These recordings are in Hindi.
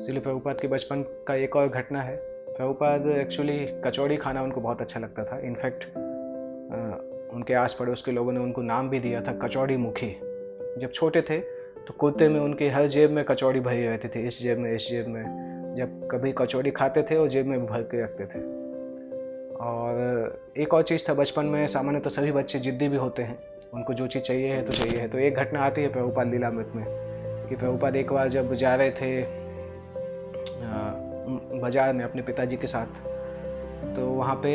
इसलिए प्रभुपाद के बचपन का एक और घटना है। प्रभुपाद एक्चुअली कचौड़ी खाना उनको बहुत अच्छा लगता था। इनफैक्ट उनके आस पड़ोस के लोगों ने उनको नाम भी दिया था कचौड़ी मुखी। जब छोटे थे तो कुत्ते में उनके हर जेब में कचौड़ी भरी रहती थी, इस जेब में इस जेब में। जब कभी कचौड़ी खाते थे और जेब में भर के रखते थे। और एक और चीज़ था, बचपन में सामान्यतः सभी बच्चे जिद्दी भी होते हैं, उनको जो चीज़ चाहिए है तो चाहिए है। तो एक घटना आती है प्रभुपाद लीलामृत में कि प्रभुपाद एक बार जब जा रहे थे बाजार में अपने पिताजी के साथ, तो वहाँ पे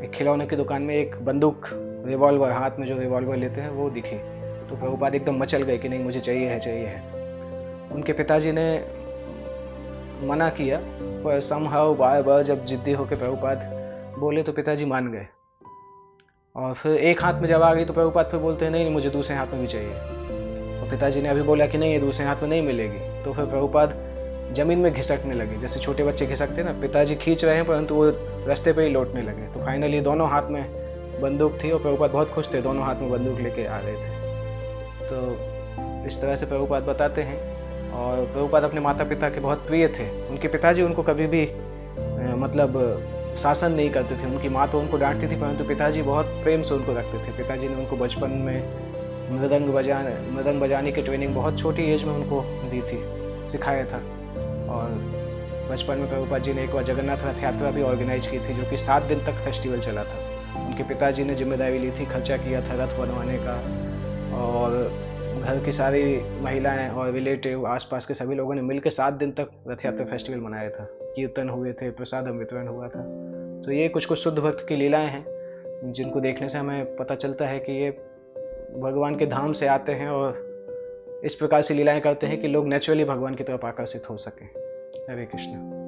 एक खिलौने की दुकान में एक बंदूक, रिवॉल्वर, हाथ में जो रिवॉल्वर लेते हैं वो दिखी। तो प्रभुपाद एकदम मचल गए कि नहीं मुझे चाहिए है, चाहिए है। उनके पिताजी ने मना किया, पर समहाउ बार बार जब जिद्दी होकर प्रभुपाद बोले तो पिताजी मान गए। और फिर एक हाथ में जब आ गई तो प्रभुपाद फिर बोलते हैं नहीं मुझे दूसरे हाथ में भी चाहिए। और पिताजी ने अभी बोला कि नहीं ये दूसरे हाथ में नहीं मिलेगी। तो फिर प्रभुपाद जमीन में घिसटने लगे, जैसे छोटे बच्चे घिसकते ना। पिताजी खींच रहे हैं परंतु वो रास्ते पे ही लौटने लगे। तो फाइनली दोनों हाथ में बंदूक थी और प्रभुपाद बहुत खुश थे, दोनों हाथ में बंदूक लेके आ रहे थे। तो इस तरह से प्रभुपाद बताते हैं। और प्रभुपाद अपने माता पिता के बहुत प्रिय थे। उनके पिताजी उनको कभी भी मतलब शासन नहीं करते थे। उनकी माँ तो उनको डांटती थी परंतु पिताजी बहुत प्रेम से उनको रखते थे। पिताजी ने उनको बचपन में मृदंग बजाने की ट्रेनिंग बहुत छोटी एज में उनको दी थी, सिखाया था। और बचपन में प्रभुपाद जी ने एक बार जगन्नाथ रथ यात्रा भी ऑर्गेनाइज की थी, जो कि 7 दिन तक फेस्टिवल चला था। उनके पिताजी ने जिम्मेदारी ली थी, खर्चा किया था रथ बनवाने का। और घर की सारी महिलाएं और रिलेटिव आसपास के सभी लोगों ने मिलकर 7 दिन तक रथ यात्रा फेस्टिवल मनाया था। कीर्तन हुए थे, प्रसाद वितरण हुआ था। तो ये कुछ कुछ शुद्ध भक्त की लीलाएं हैं जिनको देखने से हमें पता चलता है कि ये भगवान के धाम से आते हैं और इस प्रकार से लीलाएं करते हैं कि लोग नेचुरली भगवान की तरफ आकर्षित हो सकें। हरे कृष्ण।